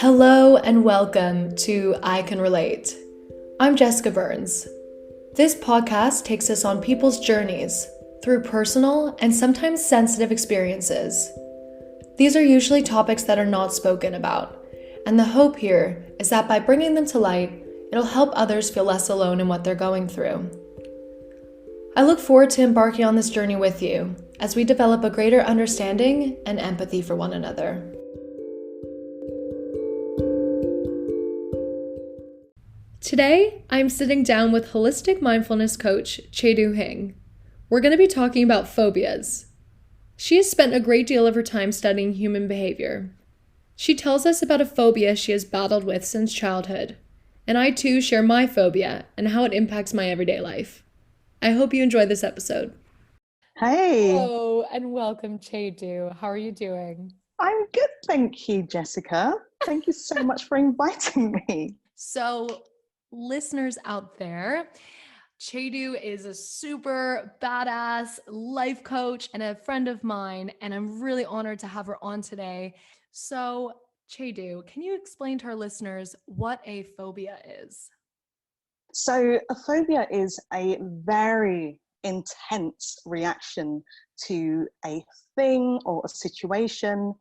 Hello and welcome to I Can Relate. I'm Jessica Burns. This podcast takes us on people's journeys through personal and sometimes sensitive experiences. These are usually topics that are not spoken about, and the hope here is that by bringing them to light, it'll help others feel less alone in what they're going through. I look forward to embarking on this journey with you as we develop a greater understanding and empathy for one another. Today, I'm sitting down with holistic mindfulness coach Chiedu. We're going to be talking about phobias. She has spent a great deal of her time studying human behavior. She tells us about a phobia she has battled with since childhood, and I too share my phobia and how it impacts my everyday life. I hope you enjoy this episode. Hey. Hello and welcome, Chiedu. How are you doing? I'm good, thank you, Jessica. Thank you so much for inviting me. So, listeners out there, Chiedu is a super badass life coach and a friend of mine, and I'm really honored to have her on today. So, Chiedu, can you explain to our listeners what a phobia is? So, a phobia is a very intense reaction to a thing or a situation.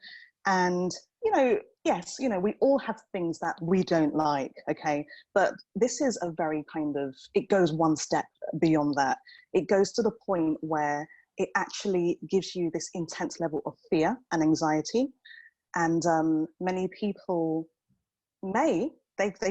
And, yes, we all have things that we don't like, okay? But this is a very it goes one step beyond that. It goes to the point where it actually gives you this intense level of fear and anxiety. And many people they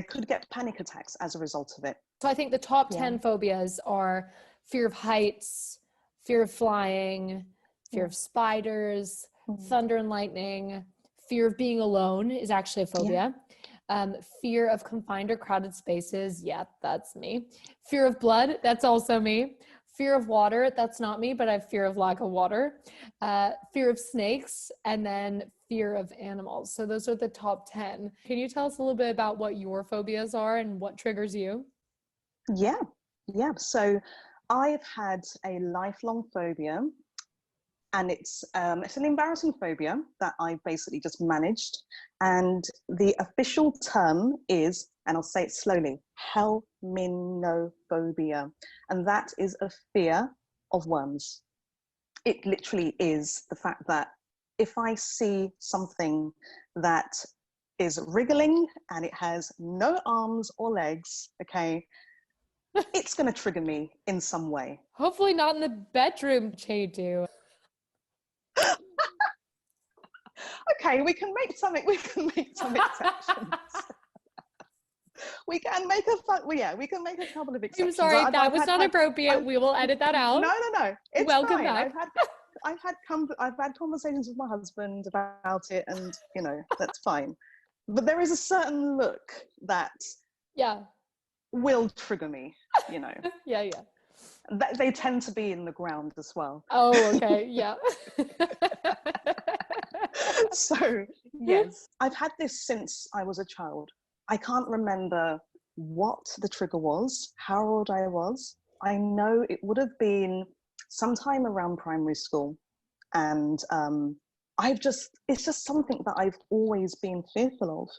could get panic attacks as a result of it. So I think the top 10 phobias are fear of heights, fear of flying, fear of spiders, thunder and lightning, fear of being alone is actually a phobia. Fear of confined or crowded spaces. Yeah, that's me. Fear of blood. That's also me. Fear of water. That's not me, but I have fear of lack of water. Fear of snakes, and then fear of animals. So those are the top 10. Can you tell us a little bit about what your phobias are and what triggers you? Yeah. So I've had a lifelong phobia, and it's an embarrassing phobia that I basically just managed. And the official term is, and I'll say it slowly, helminophobia, and that is a fear of worms. It literally is the fact that if I see something that is wriggling and it has no arms or legs, okay, it's going to trigger me in some way. Hopefully not in the bedroom, Chiedu. Okay, we can make some exceptions. We can make a couple of exceptions. I'm sorry, that was not appropriate. We will edit that out. No. It's Welcome fine. back. I've had conversations with my husband about it, and that's fine. But there is a certain look that will trigger me. Yeah. They tend to be in the ground as well. Oh, okay. Yeah. So, yes, I've had this since I was a child. I can't remember what the trigger was, how old I was. I know it would have been sometime around primary school. And it's just something that I've always been fearful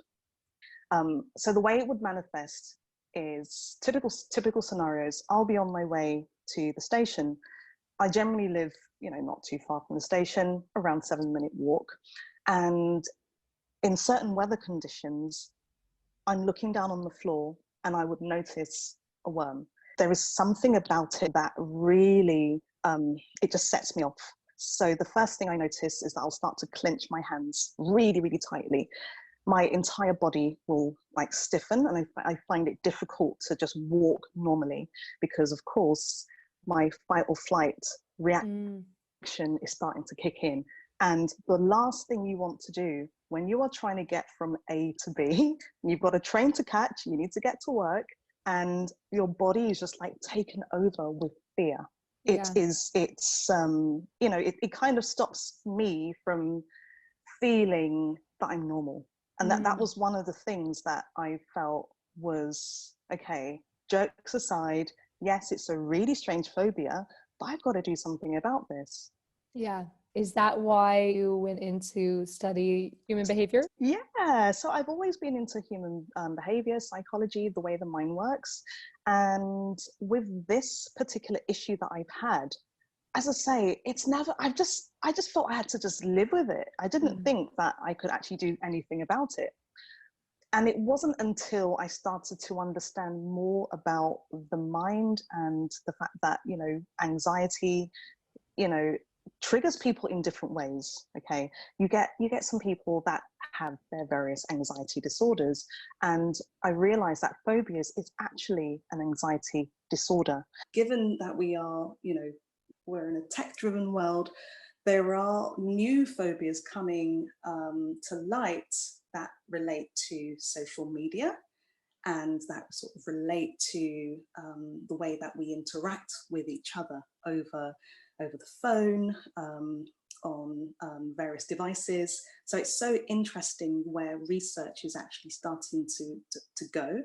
of. So the way it would manifest is typical scenarios. I'll be on my way to the station. I generally live, not too far from the station, around 7-minute walk. And in certain weather conditions, I'm looking down on the floor and I would notice a worm. There is something about it that really, it just sets me off. So the first thing I notice is that I'll start to clench my hands really, really tightly. My entire body will stiffen, and I find it difficult to just walk normally because, of course, my fight or flight reaction is starting to kick in. And the last thing you want to do when you are trying to get from A to B, you've got a train to catch, you need to get to work, and your body is just taken over with fear. It kind of stops me from feeling that I'm normal. And that was one of the things that I felt was, okay, jokes aside, yes, it's a really strange phobia, but I've got to do something about this. Yeah. Is that why you went into study human behavior? Yeah, so I've always been into human behavior, psychology, the way the mind works. And with this particular issue that I've had, as I say, it's never, I just thought I had to just live with it. I didn't think that I could actually do anything about it. And it wasn't until I started to understand more about the mind and the fact that, you know, anxiety, you know, triggers people in different ways. Okay, you get some people that have their various anxiety disorders, and I realized that phobias is actually an anxiety disorder. Given that we are, you know, we're in a tech-driven world, there are new phobias coming to light that relate to social media and that sort of relate to the way that we interact with each other over the phone, on various devices. So it's so interesting where research is actually starting to go,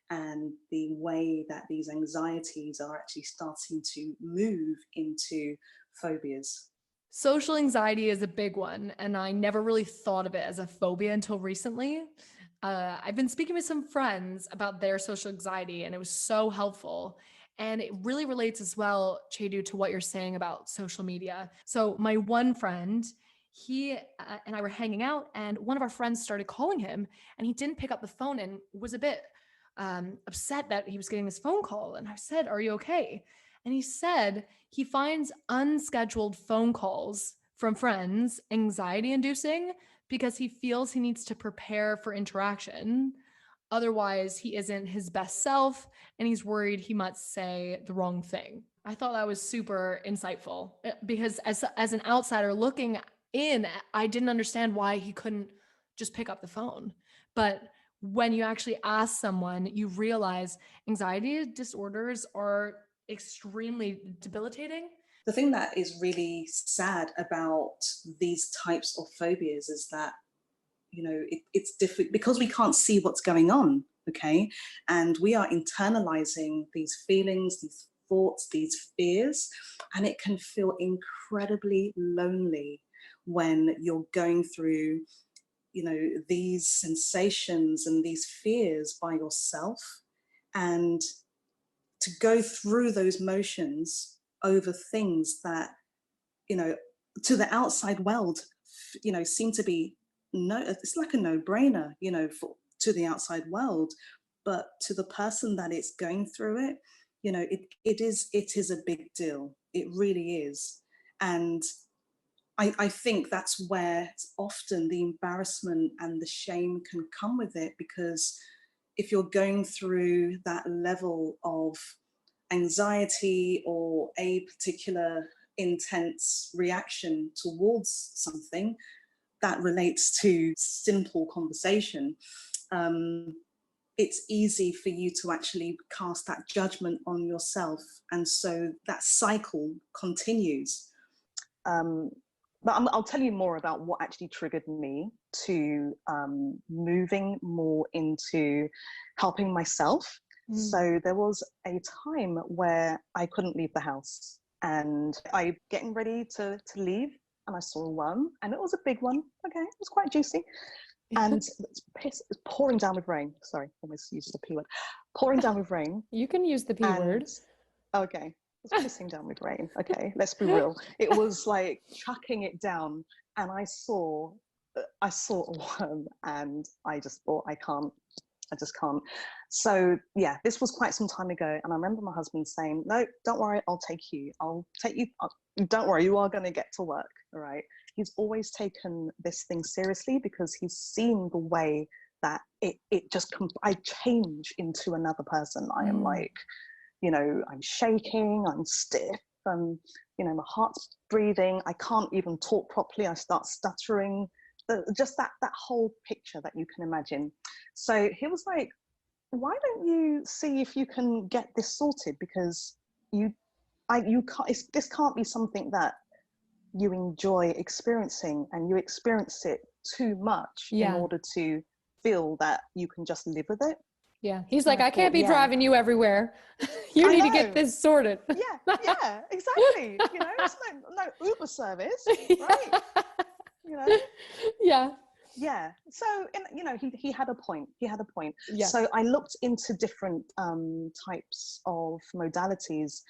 and the way that these anxieties are actually starting to move into phobias. Social anxiety is a big one, and I never really thought of it as a phobia until recently. I've been speaking with some friends about their social anxiety, and it was so helpful. And it really relates as well, Chiedu, to what you're saying about social media. So, my one friend, he and I were hanging out, and one of our friends started calling him, and he didn't pick up the phone and was a bit upset that he was getting this phone call. And I said, "Are you okay?" And he said he finds unscheduled phone calls from friends anxiety inducing because he feels he needs to prepare for interaction. Otherwise, he isn't his best self and he's worried he might say the wrong thing. I thought that was super insightful because as an outsider looking in, I didn't understand why he couldn't just pick up the phone. But when you actually ask someone, you realize anxiety disorders are extremely debilitating. The thing that is really sad about these types of phobias is that, you know, it's different because we can't see what's going on, okay? And we are internalizing these feelings, these thoughts, these fears, and it can feel incredibly lonely when you're going through, you know, these sensations and these fears by yourself. And to go through those motions over things that, you know, to the outside world, you know, seem to be no, it's like a no-brainer, you know, to the outside world, but to the person that is going through it, you know, it is a big deal. It really is. And I think that's where often the embarrassment and the shame can come with it, because if you're going through that level of anxiety or a particular intense reaction towards something that relates to simple conversation, it's easy for you to actually cast that judgment on yourself. And so that cycle continues. But I'll tell you more about what actually triggered me to moving more into helping myself. So there was a time where I couldn't leave the house, and I getting ready to leave, and I saw a worm, and it was a big one. Okay, it was quite juicy, and it's pouring down with rain. Sorry, almost used the P word. Pouring down with rain. You can use the P word. Okay, it's pissing down with rain. Okay, let's be real. It was like chucking it down, and I saw a worm, and I just thought, I just can't. So yeah, this was quite some time ago, and I remember my husband saying, "No, don't worry, I'll take you. Don't worry, you are going to get to work." All right. He's always taken this thing seriously because he's seen the way that I change into another person. I am like, you know, I'm shaking, I'm stiff, you know, my heart's breathing. I can't even talk properly. I start stuttering. Just that whole picture that you can imagine. So he was like, "Why don't you see if you can get this sorted? Because you can't. This can't be something that you enjoy experiencing, and you experience it too much in order to feel that you can just live with it." Yeah. He's And like, I I thought, can't be yeah, driving you everywhere. You I need to get know. this sorted. Yeah, exactly. You know, it's no Uber service, right? You know, Yeah. yeah. So, you know, he had a point. He had a point. Yeah. So I looked into different types of modalities.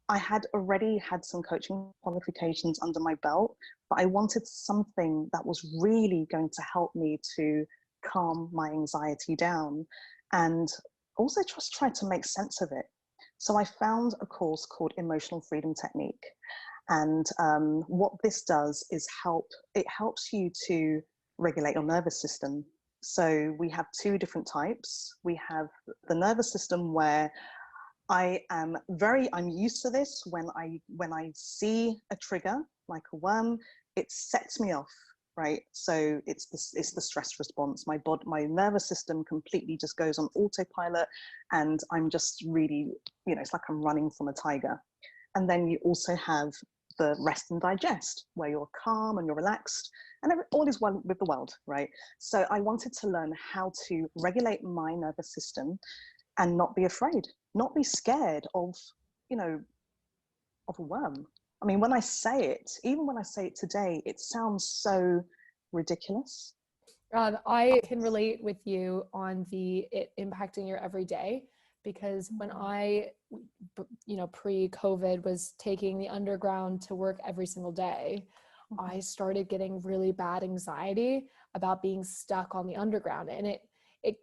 I had already had some coaching qualifications under my belt, but I wanted something that was really going to help me to calm my anxiety down and also just try to make sense of it. So I found a course called Emotional Freedom Technique. And what this does is it helps you to regulate your nervous system. So we have two different types. We have the nervous system where I'm used to this. When I see a trigger like a worm, it sets me off, right? So it's the stress response. My nervous system completely just goes on autopilot, and I'm just really, you know, it's like I'm running from a tiger. And then you also have the rest and digest, where you're calm and you're relaxed, and all is well with the world, right? So I wanted to learn how to regulate my nervous system and not be afraid, not be scared of, you know, of a worm. I mean, when I say it, even when I say it today, it sounds so ridiculous. I can relate with you on it impacting your everyday, because when I, pre-COVID was taking the underground to work every single day, I started getting really bad anxiety about being stuck on the underground. And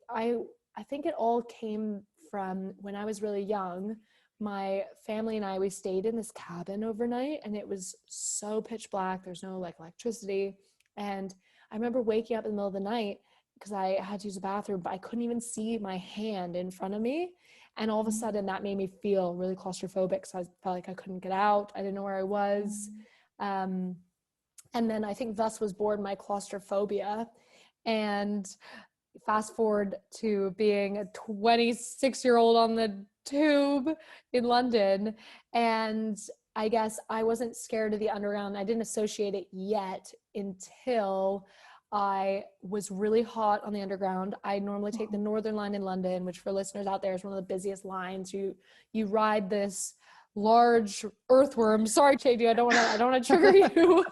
I think it all came from when I was really young. My family and we stayed in this cabin overnight, and it was so pitch black. There's no like electricity. And I remember waking up in the middle of the night because I had to use the bathroom, but I couldn't even see my hand in front of me. And all of a sudden that made me feel really claustrophobic. So I felt like I couldn't get out. I didn't know where I was. And then I think thus was born my claustrophobia. And fast forward to being a 26-year-old on the tube in London. And I guess I wasn't scared of the underground. I didn't associate it yet until I was really hot on the underground. I normally take the Northern Line in London, which for listeners out there is one of the busiest lines. You ride this large earthworm. Sorry, Chiedu, I don't want to trigger you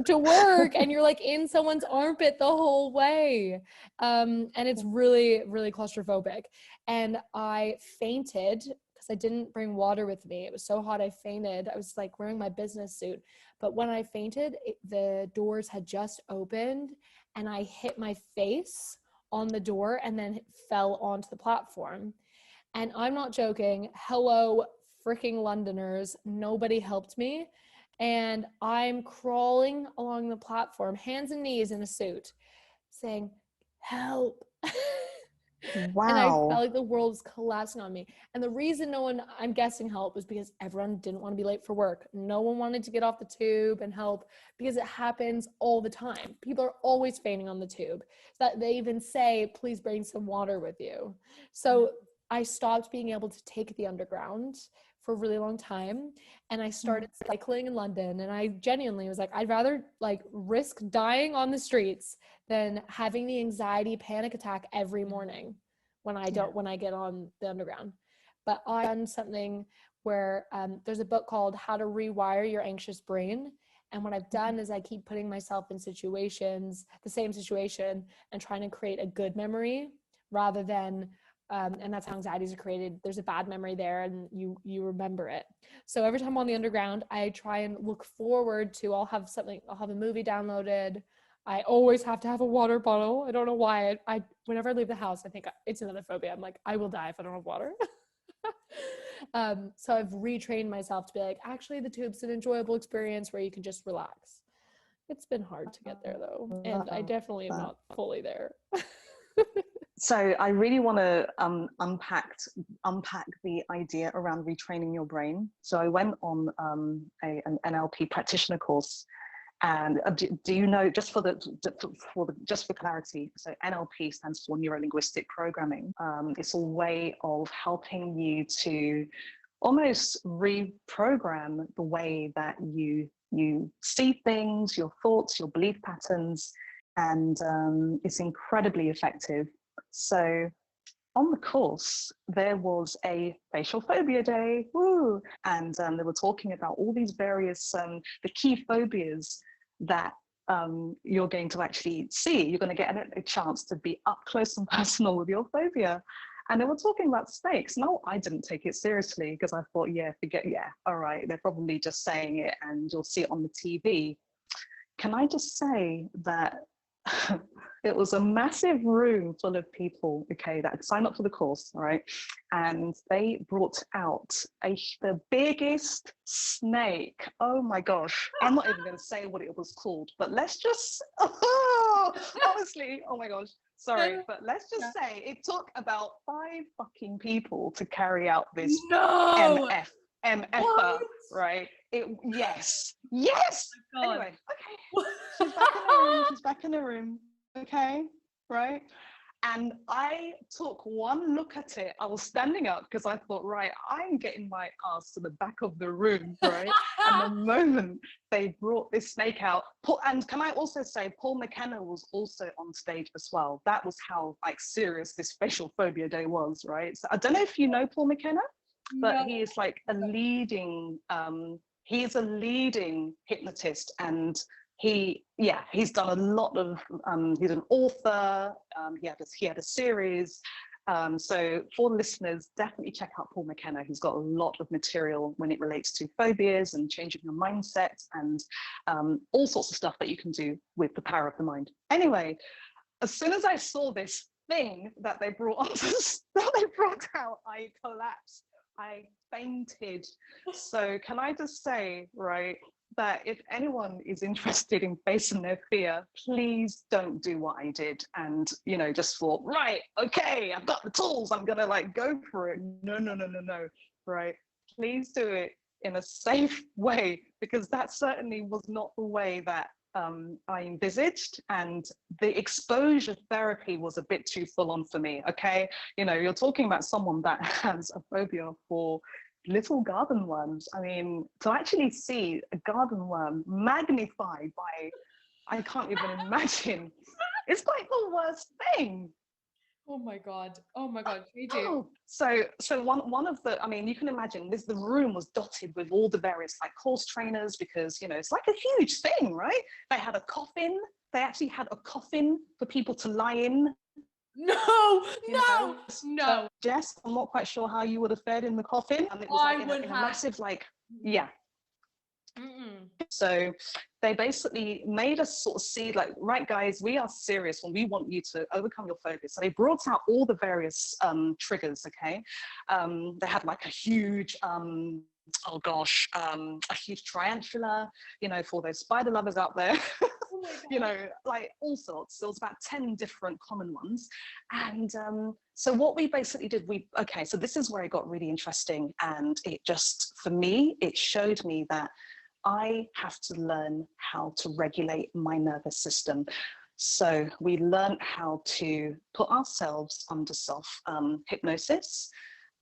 to work, and you're like in someone's armpit the whole way. And it's really, really claustrophobic. And I fainted because I didn't bring water with me. It was so hot, I fainted. I was like wearing my business suit. But when I fainted, the doors had just opened, and I hit my face on the door and then fell onto the platform. And I'm not joking. Hello, freaking Londoners. Nobody helped me. And I'm crawling along the platform, hands and knees in a suit, saying, help. And I felt Wow. like the world was collapsing on me. And the reason no one, I'm guessing, helped was because everyone didn't want to be late for work. No one wanted to get off the tube and help, because it happens all the time. People are always fainting on the tube. That they even say, please bring some water with you. So I stopped being able to take the underground for a really long time, and I started cycling in London. And I genuinely was like, I'd rather like risk dying on the streets than having the anxiety panic attack every morning when I get on the underground. But I've done something where there's a book called How to Rewire Your Anxious Brain. And what I've done is I keep putting myself in situations, the same situation, and trying to create a good memory rather than and that's how anxieties are created. There's a bad memory there, and you remember it. So every time I'm on the underground, I try and look forward to, I'll have a movie downloaded. I always have to have a water bottle. I don't know why. I whenever I leave the house, I think it's another phobia. I'm like, I will die if I don't have water. So I've retrained myself to be like, actually, the tube's an enjoyable experience where you can just relax. It's been hard to get there though, and I definitely am not fully there. So I really want to unpack the idea around retraining your brain. So I went on an NLP practitioner course, and do you know, just for clarity, so NLP stands for neuro linguistic programming. It's a way of helping you to almost reprogram the way that you see things, your thoughts, your belief patterns, and it's incredibly effective. So on the course, there was a facial phobia day, woo! And they were talking about all these various, the key phobias that you're going to actually see. You're going to get a chance to be up close and personal with your phobia. And they were talking about snakes. No, I didn't take it seriously because I thought, all right, they're probably just saying it and you'll see it on the TV. Can I just say that it was a massive room full of people, okay, that had signed up for the course, all right? And they brought out the biggest snake. Oh my gosh. I'm not even going to say what it was called, but let's just, honestly, oh my gosh, sorry, but let's just say it took about 5 fucking people to carry out this MF, right? Yes. Oh anyway, okay. She's back in the room. Okay, right? And I took one look at it. I was standing up because I thought, right, I'm getting my ass to the back of the room, right? And the moment they brought this snake out, and can I also say, Paul McKenna was also on stage as well. That was how like serious this facial phobia day was, right? So I don't know if you know Paul McKenna, but he is like a leading hypnotist, and he's done a lot of he's an author. He had a series, so for listeners, definitely check out Paul McKenna. He's got a lot of material when it relates to phobias and changing your mindset and all sorts of stuff that you can do with the power of the mind. Anyway, as soon as I saw this thing that they brought out, I collapsed. I fainted. So can I just say, right, that if anyone is interested in facing their fear, please don't do what I did and, just thought, right, okay, I've got the tools, I'm gonna like go for it. No, right? Please do it in a safe way, because that certainly was not the way that I envisaged, and the exposure therapy was a bit too full on for me. Okay, you're talking about someone that has a phobia for little garden worms. I mean, to actually see a garden worm magnified by, I can't even imagine. It's like the worst thing. Oh my God, Chiedu. So one of the, I mean, you can imagine the room was dotted with all the various like horse trainers, because it's like a huge thing, right? They had a coffin. They actually had a coffin for people to lie in. No. So, Jess, I'm not quite sure how you would have fared in the coffin. And it was like in a massive So they basically made us sort of see like, right, guys, we are serious when we want you to overcome your phobia. So they brought out all the various triggers, okay? They had like a huge, a huge tarantula, for those spider lovers out there. Like all sorts. There was about 10 different common ones. And so what we basically did, so this is where it got really interesting. And it just, for me, it showed me that I have to learn how to regulate my nervous system. So we learned how to put ourselves under self-hypnosis.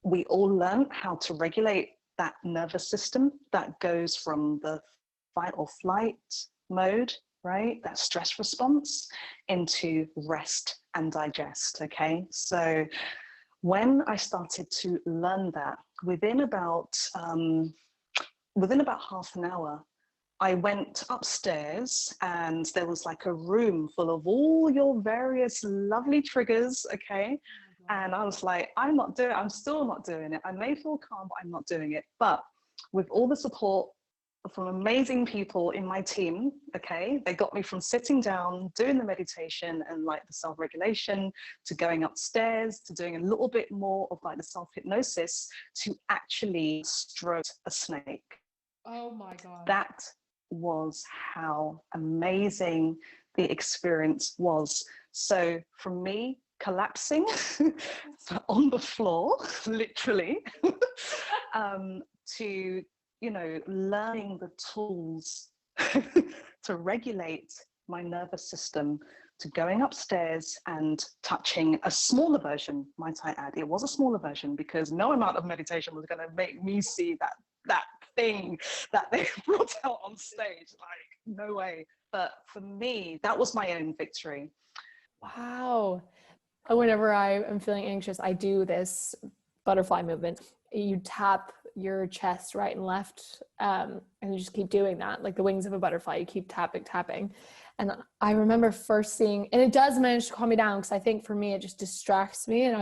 We all learned how to regulate that nervous system that goes from the fight or flight mode, right? That stress response, into rest and digest, okay? So when I started to learn that, within about half an hour, I went upstairs and there was like a room full of all your various lovely triggers, okay? And I was like, I'm still not doing it. I may feel calm, but I'm not doing it. But with all the support from amazing people in my team, okay, they got me from sitting down, doing the meditation and like the self-regulation, to going upstairs, to doing a little bit more of like the self-hypnosis, to actually stroke a snake. Oh my God. That was how amazing the experience was. So from me collapsing on the floor, literally, to, learning the tools to regulate my nervous system, to going upstairs and touching a smaller version, might I add. It was a smaller version, because no amount of meditation was going to make me see that thing that they brought out on stage. Like, no way. But for me, that was my own victory. Wow. whenever I am feeling anxious, I do this butterfly movement. You tap your chest right and left, and you just keep doing that, like the wings of a butterfly. You keep tapping. And I remember first seeing, and it does manage to calm me down, because I think for me it just distracts me.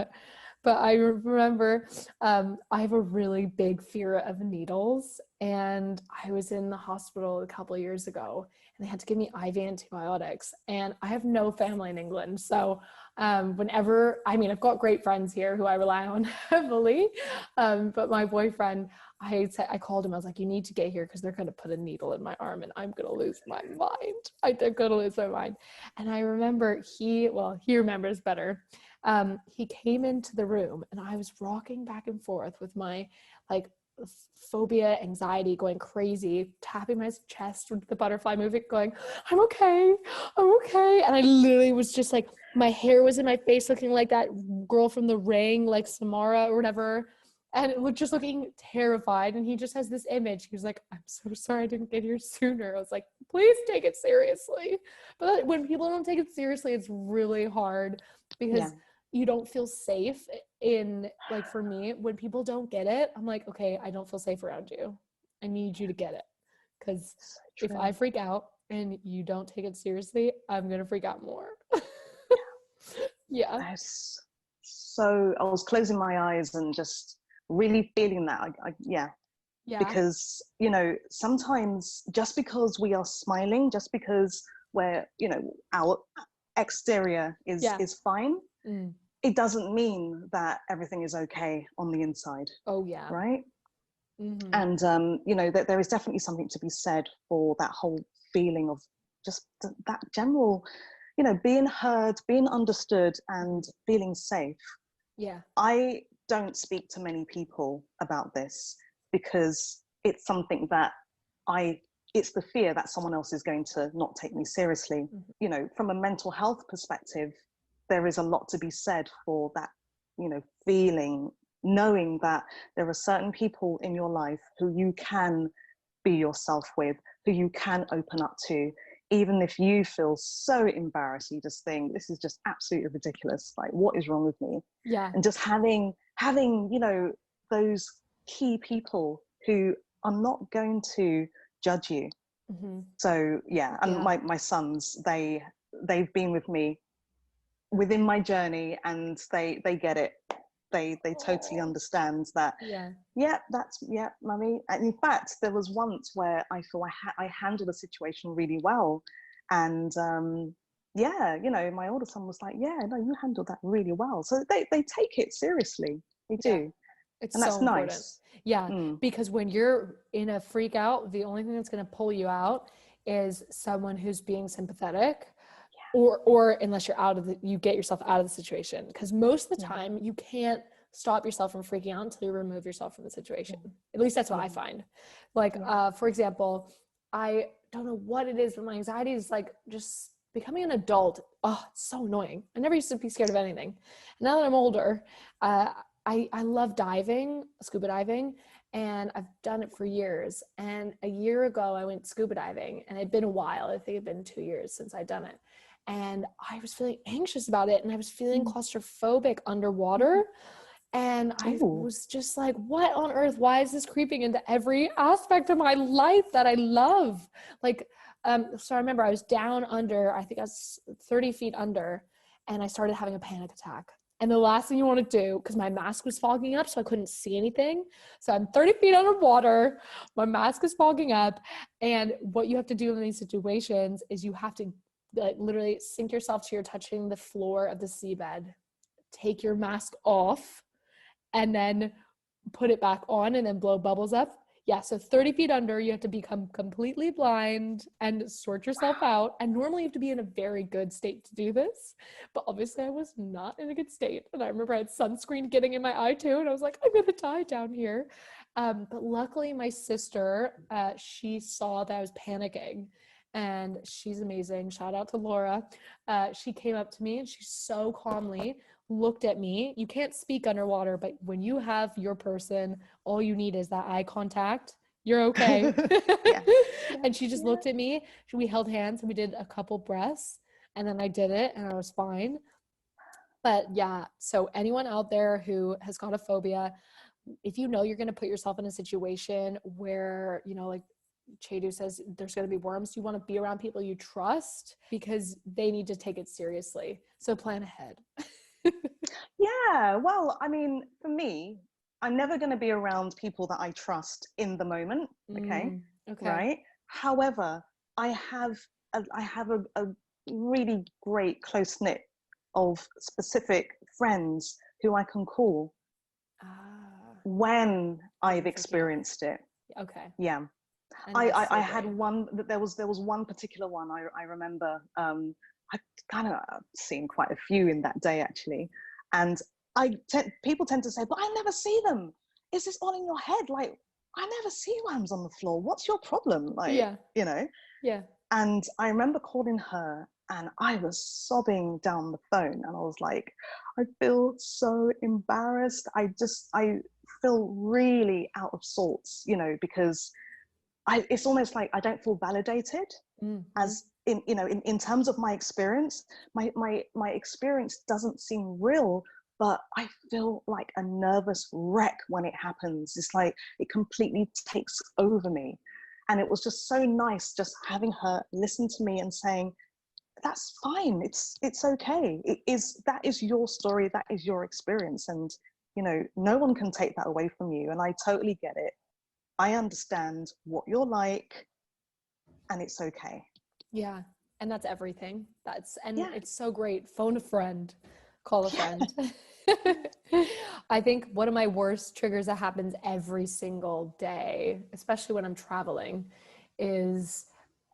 But I remember I have a really big fear of needles, and I was in the hospital a couple of years ago, and they had to give me IV antibiotics, and I have no family in England. So whenever, I mean, I've got great friends here who I rely on heavily, but my boyfriend, I called him, I was like, you need to get here because they're going to put a needle in my arm and I'm going to lose my mind. I'm going to lose my mind. And I remember he remembers better. He came into the room and I was rocking back and forth with my like phobia, anxiety, going crazy, tapping my chest with the butterfly movement, going, I'm okay. And I literally was just like, my hair was in my face, looking like that girl from The Ring, like Samara or whatever. And it was just looking terrified. And he just has this image. He was like, I'm so sorry I didn't get here sooner. I was like, please take it seriously. But when people don't take it seriously, it's really hard, because you don't feel safe in, like, for me, when people don't get it, I'm like, okay, I don't feel safe around you. I need you to get it. Because if I freak out and you don't take it seriously, I'm going to freak out more. Yeah. So I was closing my eyes and just really feeling that. Yeah. Because, you know, sometimes just because we are smiling, just because we're, you know, our exterior is fine, it doesn't mean that everything is okay on the inside. Oh, yeah. Right? Mm-hmm. And, you know, that there is definitely something to be said for that whole feeling of just that general, you know, being heard, being understood, and feeling safe. Yeah. I don't speak to many people about this because it's something that it's the fear that someone else is going to not take me seriously. Mm-hmm. You know, from a mental health perspective, there is a lot to be said for that, you know, feeling, knowing that there are certain people in your life who you can be yourself with, who you can open up to, even if you feel so embarrassed, you just think, this is just absolutely ridiculous. Like, what is wrong with me? Yeah. And just having, you know, those key people who are not going to judge you. Mm-hmm. So yeah, and my sons, they've been with me within my journey, and they get it. They totally understand that. Mummy. And in fact, there was once where I feel I handled a situation really well, and you know, my older son was like, yeah, no, you handled that really well. So they take it seriously. They do. It's and that's so important. Nice. Yeah, because when you're in a freak out, the only thing that's going to pull you out is someone who's being sympathetic, or unless you get yourself out of the situation. Because most of the time you can't stop yourself from freaking out until you remove yourself from the situation. At least that's what I find. Like, for example, I don't know what it is, but my anxiety is like just becoming an adult. Oh, it's so annoying. I never used to be scared of anything. And now that I'm older, I love diving, scuba diving, and I've done it for years. And a year ago, I went scuba diving, and it'd been a while. I think it'd been 2 years since I'd done it. And I was feeling anxious about it, and I was feeling claustrophobic underwater. And I was just like, what on earth? Why is this creeping into every aspect of my life that I love? Like, so I remember I was down under, I think I was 30 feet under, and I started having a panic attack. And the last thing you want to do, because my mask was fogging up, so I couldn't see anything. So I'm 30 feet underwater, my mask is fogging up. And what you have to do in these situations is you have to like literally sink yourself till you're touching the floor of the seabed, take your mask off, and then put it back on, and then blow bubbles up. Yeah, so 30 feet under, you have to become completely blind and sort yourself out. And normally you have to be in a very good state to do this. But obviously I was not in a good state. And I remember I had sunscreen getting in my eye too. And I was like, I'm going to die down here. But luckily my sister, she saw that I was panicking. And she's amazing. Shout out to Laura. She came up to me and she so calmly looked at me. You can't speak underwater, but when you have your person, all you need is that eye contact. You're okay. And she just looked at me. We held hands and we did a couple breaths, and then I did it and I was fine. But yeah, so anyone out there who has got a phobia, if you know you're going to put yourself in a situation where, you know, like Chiedu says, there's going to be worms, you want to be around people you trust because they need to take it seriously. So plan ahead. Yeah, well, I mean, for me, I'm never going to be around people that I trust in the moment. Okay, Okay. right. However, I have a really great close knit of specific friends who I can call Ah, when I've it's like you have. experienced it. Okay. Yeah. And that's so I had great. one, there was one particular one I remember. I kind of seen quite a few in that day actually, and people tend to say, but I never see them. Is this all in your head? Like, I never see worms on the floor. What's your problem? Like, Yeah. you know. Yeah. And I remember calling her, and I was sobbing down the phone, and I was like, I feel so embarrassed. I feel really out of sorts, you know, because it's almost like I don't feel validated Mm-hmm. as in terms of my experience. My experience doesn't seem real, but I feel like a nervous wreck when it happens. It's like it completely takes over me. And it was just so nice just having her listen to me and saying, that's fine, it's okay. That is your story, that is your experience, and you know, no one can take that away from you. And I totally get it. I understand what you're like, and it's okay. Yeah. And that's everything. And Yeah. it's so great. Phone a friend, call a friend. I think one of my worst triggers that happens every single day, especially when I'm traveling, is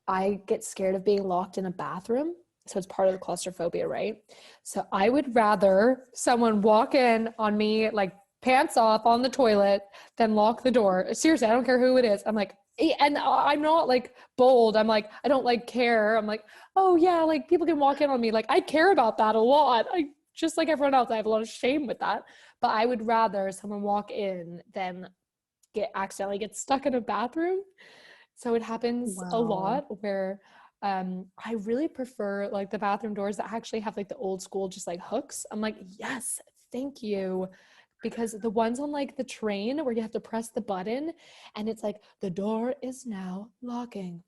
I get scared of being locked in a bathroom. So it's part of the claustrophobia, right? So I would rather someone walk in on me, like pants off on the toilet, than lock the door. Seriously, I don't care who it is. I'm like, and I'm not like bold. I'm like, I don't like care. I'm like, oh yeah, like people can walk in on me. Like I care about that a lot. I just like everyone else, I have a lot of shame with that. But I would rather someone walk in than accidentally get stuck in a bathroom. So it happens a Wow. lot where I really prefer like the bathroom doors that actually have like the old school just like hooks. I'm like, yes, thank you. Because the ones on like the train where you have to press the button and it's like the door is now locking.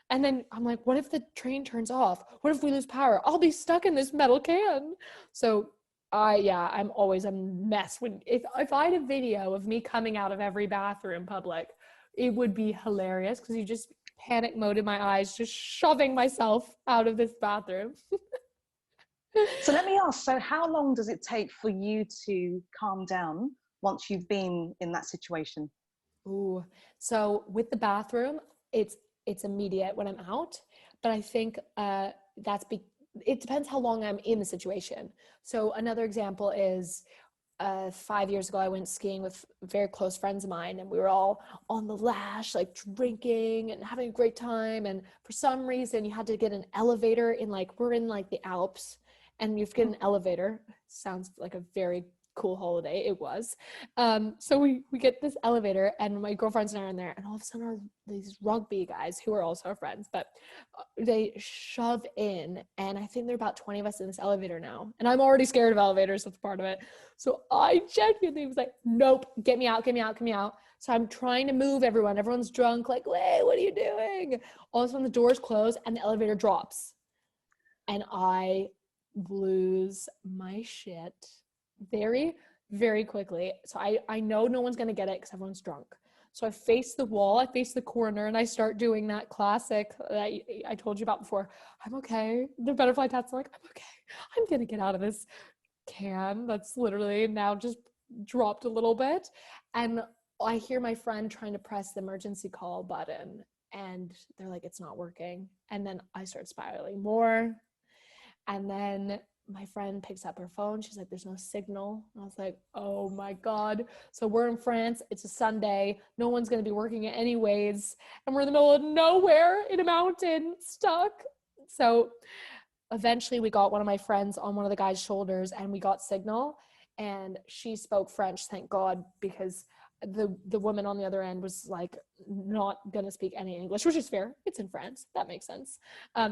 And then I'm like, what if the train turns off? What if we lose power? I'll be stuck in this metal can. So I'm always a mess. When if I had a video of me coming out of every bathroom public, it would be hilarious because you just panic mode in my eyes, just shoving myself out of this bathroom. So let me ask, so how long does it take for you to calm down once you've been in that situation? Ooh, so with the bathroom, it's immediate when I'm out, but I think it depends how long I'm in the situation. So another example is 5 years ago, I went skiing with very close friends of mine, and we were all on the lash, like drinking and having a great time. And for some reason, you had to get an elevator we're in like the Alps, and you have to get an elevator. Sounds like a very cool holiday. It was. So we get this elevator, and my girlfriends and I are in there, and all of a sudden, these rugby guys who are also our friends, but they shove in, and I think there are about 20 of us in this elevator now, and I'm already scared of elevators. That's part of it. So I genuinely was like, nope, get me out, get me out, get me out. So I'm trying to move everyone. Everyone's drunk, like, hey, what are you doing? All of a sudden the doors close and the elevator drops. And I lose my shit very, very quickly. So I know no one's gonna get it because everyone's drunk. So I face the wall, I face the corner, and I start doing that classic that I told you about before. I'm okay. The butterfly tats, like, I'm okay. I'm gonna get out of this can that's literally now just dropped a little bit. And I hear my friend trying to press the emergency call button, and they're like, it's not working. And then I start spiraling more. And then my friend picks up her phone. She's like, there's no signal. And I was like, oh my God. So we're in France. It's a Sunday. No one's going to be working it anyways. And we're in the middle of nowhere in a mountain, stuck. So eventually we got one of my friends on one of the guys' shoulders, and we got signal. And she spoke French, thank God, because the woman on the other end was like not gonna speak any English, which is fair. It's in France. That makes sense.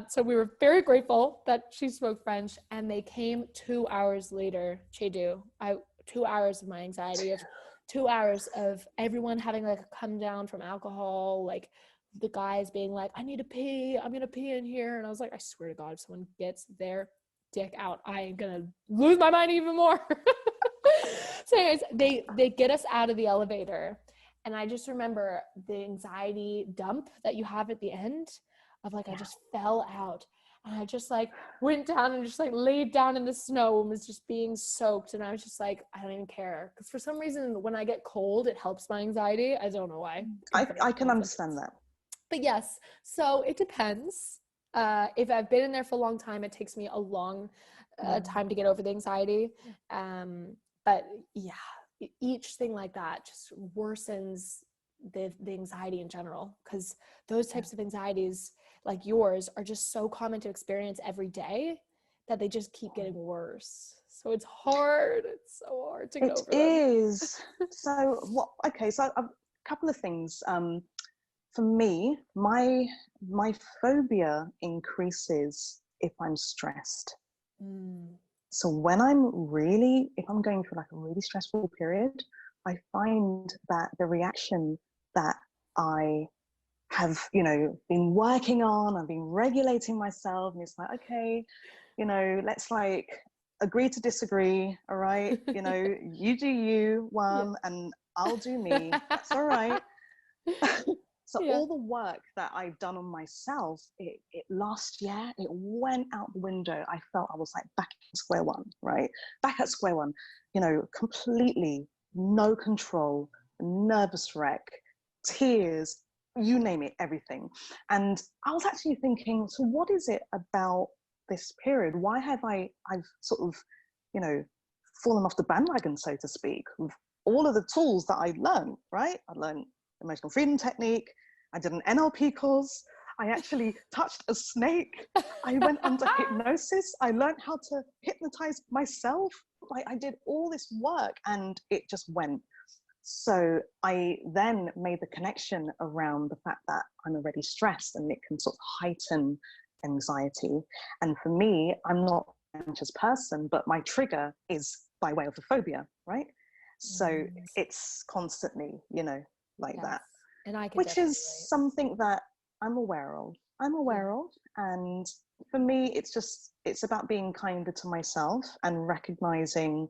So we were very grateful that she spoke French, and they came 2 hours later. Chiedu, 2 hours of my anxiety, of 2 hours of everyone having like a come down from alcohol, like the guys being like, I need to pee, I'm gonna pee in here. And I was like, I swear to God, if someone gets their dick out, I am gonna lose my mind even more. So anyways, they get us out of the elevator, and I just remember the anxiety dump that you have at the end of like, I just fell out, and I just like went down and just like laid down in the snow and was just being soaked, and I was just like, I don't even care, because for some reason when I get cold it helps my anxiety. I don't know why. I can understand that. But yes, so it depends. If I've been in there for a long time, it takes me a long time to get over the anxiety. But yeah, each thing like that just worsens the anxiety in general, because those types of anxieties like yours are just so common to experience every day that they just keep getting worse. So it's hard. It's so hard to get over them. It is. So what? Okay, so a couple of things. For me, my phobia increases if I'm stressed. So when if I'm going through like a really stressful period, I find that the reaction that I have, been working on, I've been regulating myself, and it's like, okay, let's like agree to disagree, all right? You do you, one, and I'll do me. That's all right. So all the work that I've done on myself, it last year, it went out the window. I felt I was like back at square one, right? Back at square one, completely no control, nervous wreck, tears, you name it, everything. And I was actually thinking, so what is it about this period? Why have I've sort of, fallen off the bandwagon, so to speak, with all of the tools that I learned, right? I learned emotional freedom technique. I did an NLP course. I actually touched a snake. I went under hypnosis. I learned how to hypnotize myself. I did all this work, and it just went. So I then made the connection around the fact that I'm already stressed, and it can sort of heighten anxiety. And for me, I'm not an anxious person, but my trigger is by way of a phobia, right? So it's constantly, like that. And I can, which is something that I'm aware of. And for me, it's about being kinder to myself and recognizing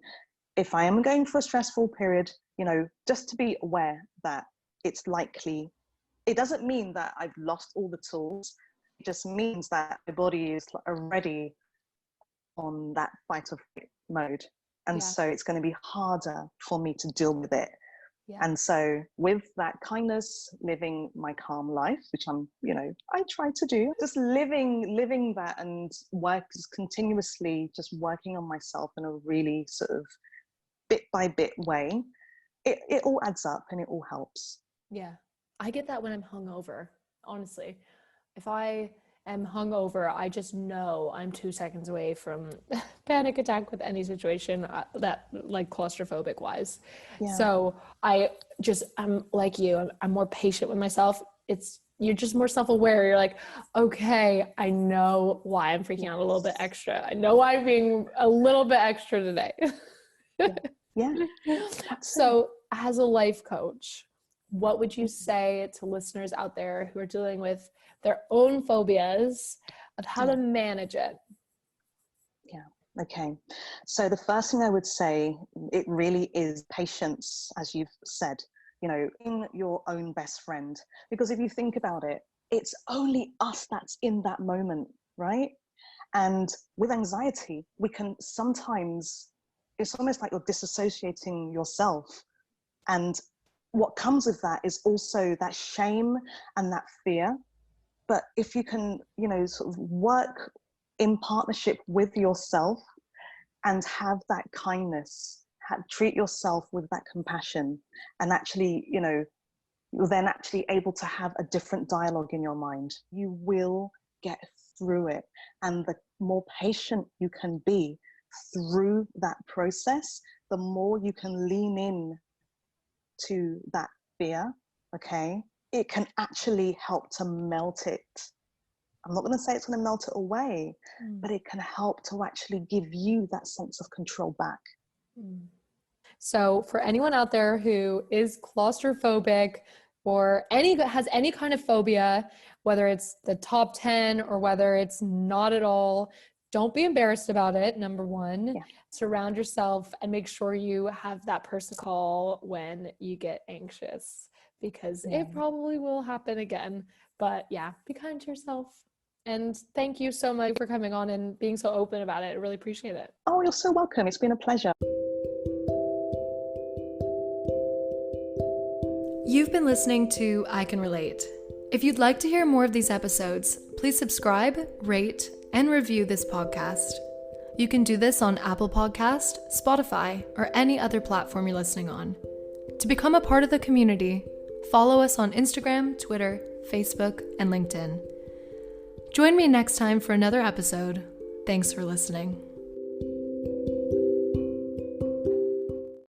if I am going for a stressful period, just to be aware that it's likely. It doesn't mean that I've lost all the tools. It just means that my body is already on that fight or flight mode. And so it's going to be harder for me to deal with it. And so with that kindness, living my calm life, which I try to do, just living that and continuously just working on myself in a really sort of bit by bit way, it all adds up and it all helps. Yeah. I get that when I'm hungover, honestly. If I am hungover, I just know I'm 2 seconds away from panic attack with any situation that like claustrophobic wise. So I'm like you, I'm more patient with myself. You're just more self-aware. You're like, okay, I know why I'm freaking out a little bit extra. I know why I'm being a little bit extra today. So as a life coach, what would you say to listeners out there who are dealing with their own phobias of how to manage it? Okay. So the first thing I would say, it really is patience, as you've said, being your own best friend. Because if you think about it, it's only us that's in that moment, right? And with anxiety, we can sometimes, it's almost like you're disassociating yourself. And what comes with that is also that shame and that fear. But if you can, sort of work in partnership with yourself and have that kindness, treat yourself with that compassion, and actually, you're then actually able to have a different dialogue in your mind. You will get through it. And the more patient you can be through that process, the more you can lean in to that fear, okay, it can actually help to melt it. I'm not going to say it's going to melt it away, but it can help to actually give you that sense of control back. So for anyone out there who is claustrophobic or has any kind of phobia, whether it's the top 10 or whether it's not at all, don't be embarrassed about it. Number one, surround yourself and make sure you have that person call when you get anxious, because it probably will happen again. But yeah, be kind to yourself. And thank you so much for coming on and being so open about it. I really appreciate it. Oh, you're so welcome. It's been a pleasure. You've been listening to I Can Relate. If you'd like to hear more of these episodes, please subscribe, rate, and review this podcast. You can do this on Apple Podcast, Spotify, or any other platform you're listening on. To become a part of the community, follow us on Instagram, Twitter, Facebook, and LinkedIn. Join me next time for another episode. Thanks for listening.